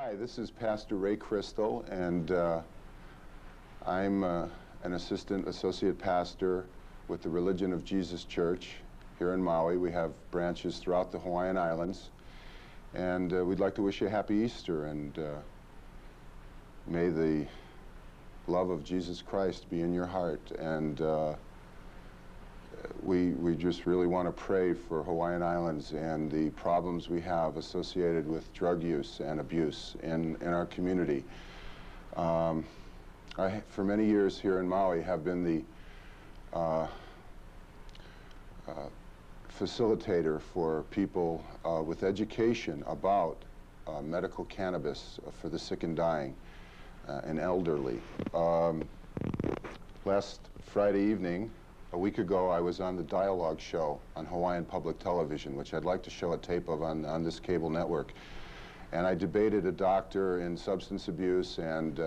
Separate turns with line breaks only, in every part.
Hi, this is Pastor Ray Christl, and I'm an associate pastor with the Religion of Jesus Church here in Maui. We have branches throughout the Hawaiian Islands, and we'd like to wish you a happy Easter, and may the love of Jesus Christ be in your heart. And we just really want to pray for Hawaiian Islands and the problems we have associated with drug use and abuse in our community. I, for many years here in Maui, have been the facilitator for people with education about medical cannabis for the sick and dying and elderly. Last Friday evening, a week ago, I was on the Dialogue show on Hawaiian Public Television, which I'd like to show a tape of on this cable network. And I debated a doctor in substance abuse and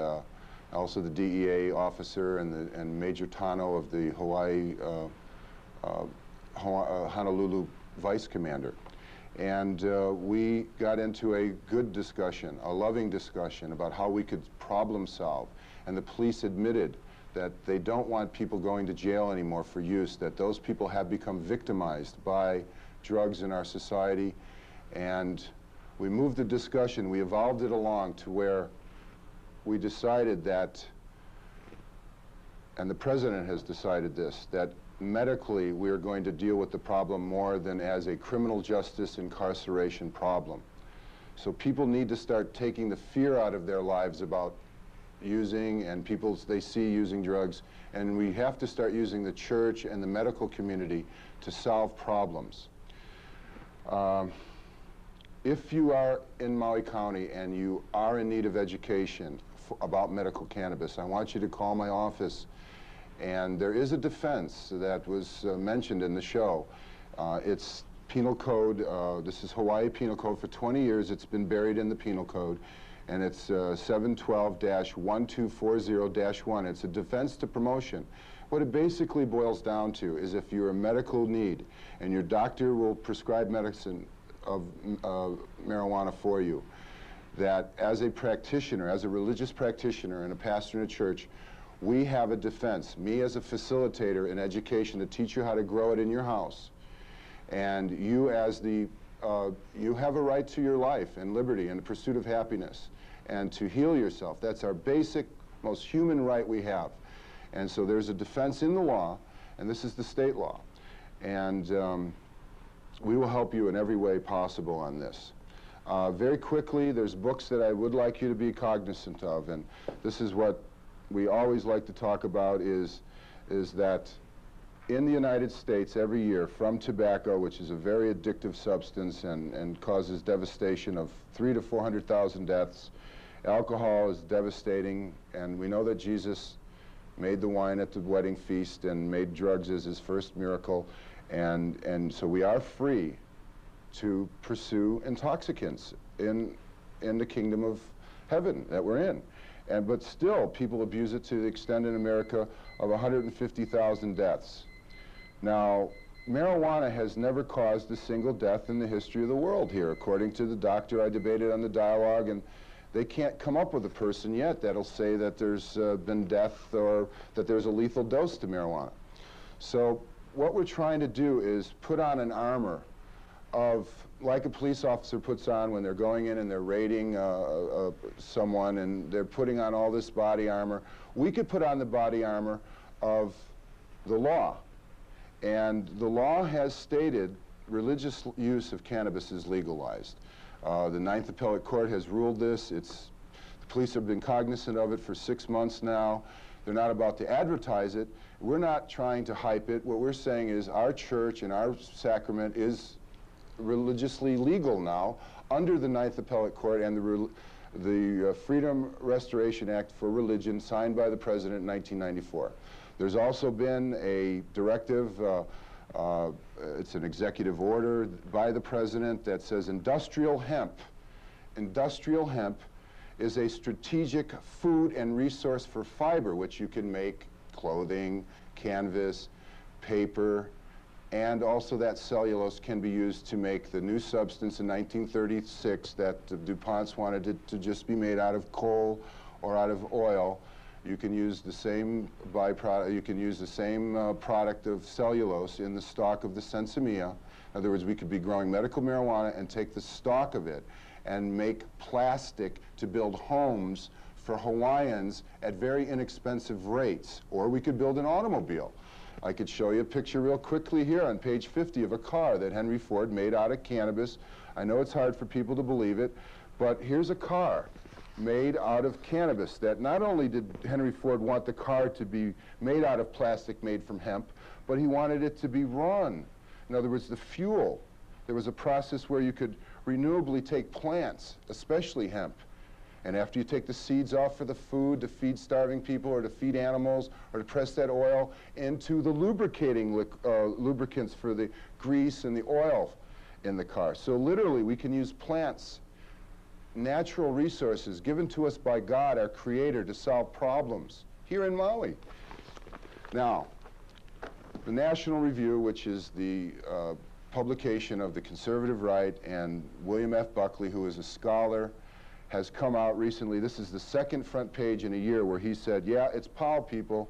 also the DEA officer and Major Tano of the Hawaii Honolulu Vice Commander. And we got into a good discussion, a loving discussion about how we could problem solve. And the police admitted that they don't want people going to jail anymore for use, that those people have become victimized by drugs in our society. And we moved the discussion, we evolved it along to where we decided that, and the President has decided this, that medically we are going to deal with the problem more than as a criminal justice incarceration problem. So people need to start taking the fear out of their lives about using, and people they see using drugs, and we have to start using the church and the medical community to solve problems. If you are in Maui County and you are in need of education about medical cannabis, I want you to call my office. And there is a defense that was mentioned in the show. It's penal code, this is Hawaii Penal Code. For 20 years it's been buried in the penal code, and it's 712-1240-1. It's a defense to promotion. What it basically boils down to is if you're a medical need and your doctor will prescribe medicine of marijuana for you, that as a practitioner, as a religious practitioner and a pastor in a church, we have a defense, me as a facilitator in education, to teach you how to grow it in your house. And you as the, you have a right to your life and liberty and the pursuit of happiness and to heal yourself. That's our basic, most human right we have. And so there's a defense in the law, and this is the state law. And we will help you in every way possible on this. Very quickly, there's books that I would like you to be cognizant of, and this is what we always like to talk about is that in the United States every year from tobacco, which is a very addictive substance and causes devastation of 300,000 to 400,000 deaths, alcohol is devastating, and we know that Jesus made the wine at the wedding feast and made drugs as his first miracle, and so we are free to pursue intoxicants in the kingdom of heaven that we're in. But still, people abuse it to the extent in America of 150,000 deaths. Now, marijuana has never caused a single death in the history of the world here, according to the doctor I debated on the Dialogue, and they can't come up with a person yet that'll say that there's been death or that there's a lethal dose to marijuana. So what we're trying to do is put on an armor of, like a police officer puts on when they're going in and they're raiding someone and they're putting on all this body armor. We could put on the body armor of the law. And the law has stated religious use of cannabis is legalized. The Ninth Appellate Court has ruled this. The police have been cognizant of it for 6 months now. They're not about to advertise it. We're not trying to hype it. What we're saying is our church and our sacrament is religiously legal now under the Ninth Appellate Court and the Freedom Restoration Act for Religion signed by the President in 1994. There's also been a directive, it's an executive order by the President that says industrial hemp is a strategic food and resource for fiber, which you can make clothing, canvas, paper, And also that cellulose can be used to make the new substance in 1936 that the DuPonts wanted it to just be made out of coal or out of oil. You can use the same byproduct, you can use the same product of cellulose in the stalk of the sensimilla. In other words, we could be growing medical marijuana and take the stalk of it and make plastic to build homes for Hawaiians at very inexpensive rates. Or we could build an automobile. I could show you a picture real quickly here on page 50 of a car that Henry Ford made out of cannabis. I know it's hard for people to believe it, but here's a car made out of cannabis that not only did Henry Ford want the car to be made out of plastic made from hemp, but he wanted it to be run. In other words, the fuel. There was a process where you could renewably take plants, especially hemp, and after you take the seeds off for the food, to feed starving people or to feed animals or to press that oil into the lubricating lubricants for the grease and the oil in the car. So literally we can use plants, natural resources given to us by God, our Creator, to solve problems here in Maui. Now, the National Review, which is the publication of the conservative right, and William F. Buckley, who is a scholar, has come out recently. This is the second front page in a year where he said, yeah, it's Powell, people.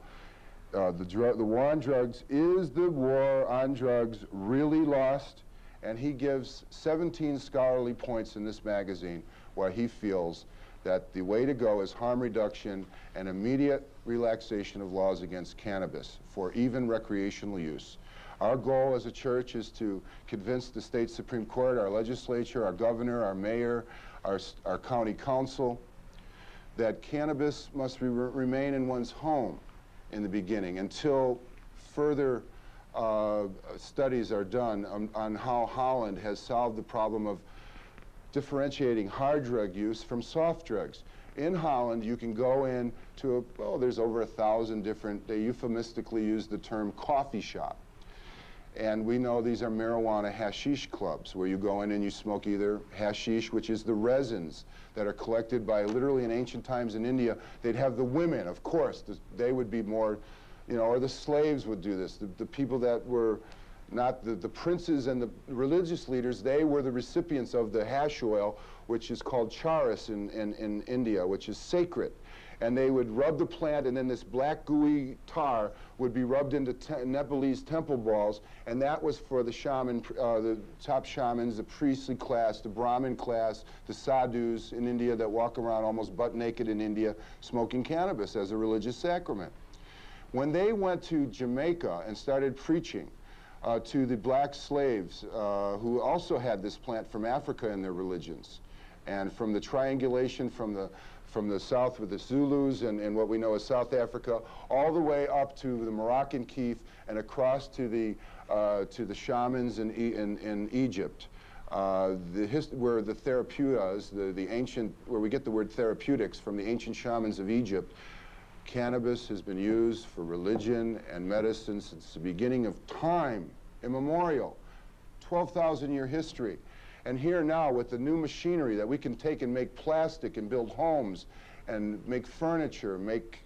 The war on drugs, is the war on drugs really lost? And he gives 17 scholarly points in this magazine where he feels that the way to go is harm reduction and immediate relaxation of laws against cannabis for even recreational use. Our goal as a church is to convince the state Supreme Court, our legislature, our governor, our mayor, our county council, that cannabis must remain in one's home in the beginning until further studies are done on how Holland has solved the problem of differentiating hard drug use from soft drugs. In Holland, you can go in to there's over 1,000 different, they euphemistically use the term coffee shop. And we know these are marijuana hashish clubs where you go in and you smoke either hashish, which is the resins that are collected by, literally in ancient times in India, they'd have the women, of course, they would be more, you know, or the slaves would do this. The people that were not the princes and the religious leaders, they were the recipients of the hash oil, which is called charas in India, which is sacred. And they would rub the plant, and then this black gooey tar would be rubbed into Nepalese temple balls, and that was for the shaman, the top shamans, the priestly class, the Brahmin class, the sadhus in India that walk around almost butt naked in India smoking cannabis as a religious sacrament. When they went to Jamaica and started preaching to the black slaves who also had this plant from Africa in their religions, and from the triangulation from the south with the Zulus and what we know as South Africa, all the way up to the Moroccan keef and across to the shamans in Egypt, where the therapeutics, the ancient, where we get the word therapeutics from the ancient shamans of Egypt. Cannabis has been used for religion and medicine since the beginning of time, immemorial, 12,000-year history. And here now, with the new machinery that we can take and make plastic and build homes and make furniture, make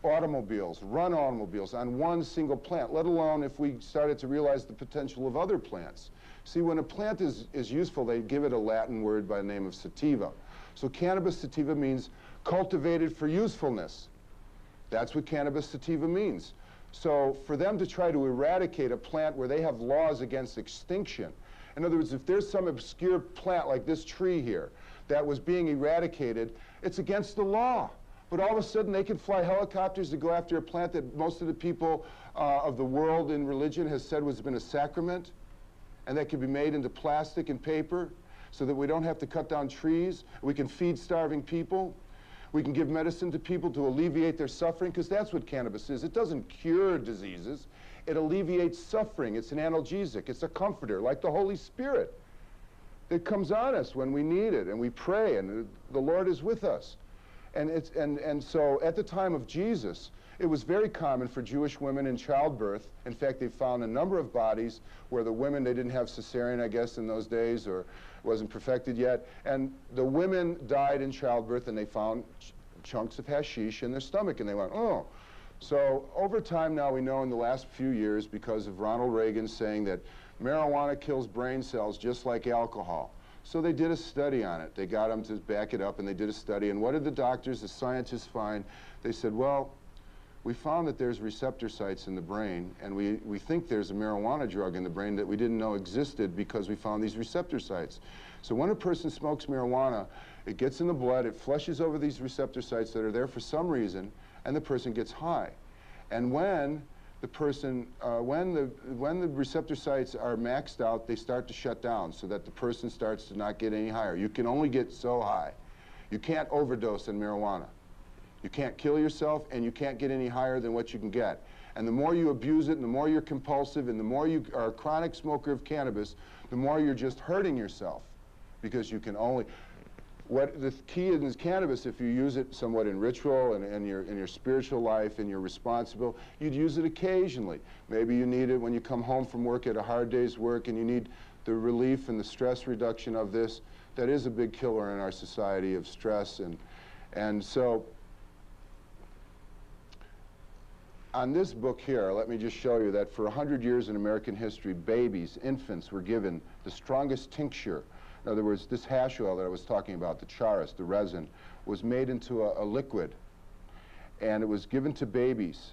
automobiles, run automobiles on one single plant, let alone if we started to realize the potential of other plants. See, when a plant is useful, they give it a Latin word by the name of sativa. So cannabis sativa means cultivated for usefulness. That's what cannabis sativa means. So for them to try to eradicate a plant where they have laws against extinction, in other words, if there's some obscure plant like this tree here that was being eradicated, it's against the law. But all of a sudden they can fly helicopters to go after a plant that most of the people of the world in religion has said has been a sacrament, and that can be made into plastic and paper so that we don't have to cut down trees. We can feed starving people. We can give medicine to people to alleviate their suffering, because that's what cannabis is. It doesn't cure diseases. It alleviates suffering. It's an analgesic. It's a comforter, like the Holy Spirit. It comes on us when we need it, and we pray, and the Lord is with us. And so at the time of Jesus, it was very common for Jewish women in childbirth. In fact, they found a number of bodies where the women, they didn't have cesarean, I guess, in those days, or wasn't perfected yet. And the women died in childbirth, and they found chunks of hashish in their stomach, and they went, oh, So over time now, we know in the last few years, because of Ronald Reagan saying that marijuana kills brain cells just like alcohol. So they did a study on it. They got them to back it up, and they did a study. And what did the doctors, the scientists find? They said, well, we found that there's receptor sites in the brain, and we think there's a marijuana drug in the brain that we didn't know existed because we found these receptor sites. So when a person smokes marijuana, it gets in the blood, it flushes over these receptor sites that are there for some reason, and the person gets high. And when the person, when the receptor sites are maxed out, they start to shut down so that the person starts to not get any higher. You can only get so high. You can't overdose on marijuana. You can't kill yourself, and you can't get any higher than what you can get. And the more you abuse it, and the more you're compulsive, and the more you are a chronic smoker of cannabis, the more you're just hurting yourself, because you can only... What the key is cannabis, if you use it somewhat in ritual and in your spiritual life and you're responsible, you'd use it occasionally. Maybe you need it when you come home from work at a hard day's work and you need the relief and the stress reduction of this. That is a big killer in our society of stress. And so on this book here, let me just show you that for 100 years in American history, babies, infants were given the strongest tincture. In other words, this hash oil that I was talking about, the charas, the resin, was made into a liquid, and it was given to babies.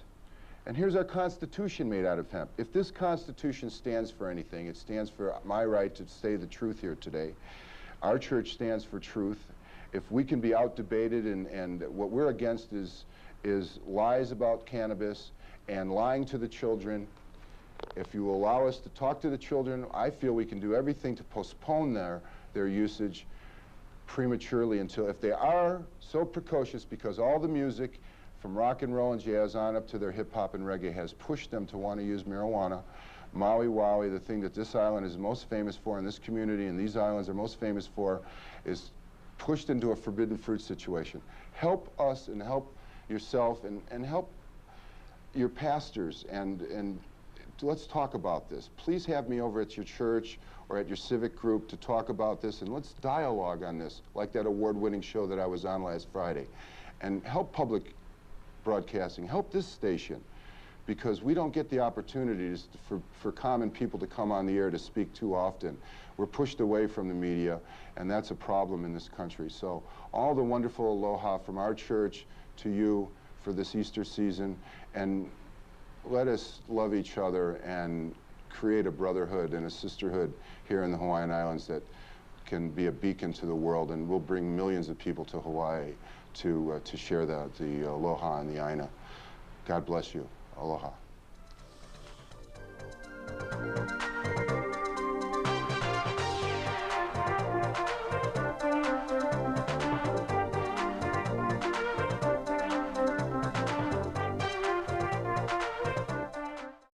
And here's our Constitution made out of hemp. If this Constitution stands for anything, it stands for my right to say the truth here today. Our church stands for truth. If we can be out-debated, and what we're against is lies about cannabis and lying to the children. If you allow us to talk to the children, I feel we can do everything to postpone their usage prematurely until, if they are so precocious, because all the music from rock and roll and jazz on up to their hip hop and reggae has pushed them to want to use marijuana. Maui, the thing that this island is most famous for, and this community and these islands are most famous for, is pushed into a forbidden fruit situation. Help us and help yourself and help your pastors and let's talk about this. Please have me over at your church or at your civic group to talk about this, and let's dialogue on this, like that award-winning show that I was on last Friday. And help public broadcasting, help this station, because we don't get the opportunities for common people to come on the air to speak too often. We're pushed away from the media, and that's a problem in this country. So all the wonderful aloha from our church to you for this Easter season, and let us love each other and create a brotherhood and a sisterhood here in the Hawaiian Islands that can be a beacon to the world, and we'll bring millions of people to Hawaii to share the aloha and the aina. God bless you. Aloha.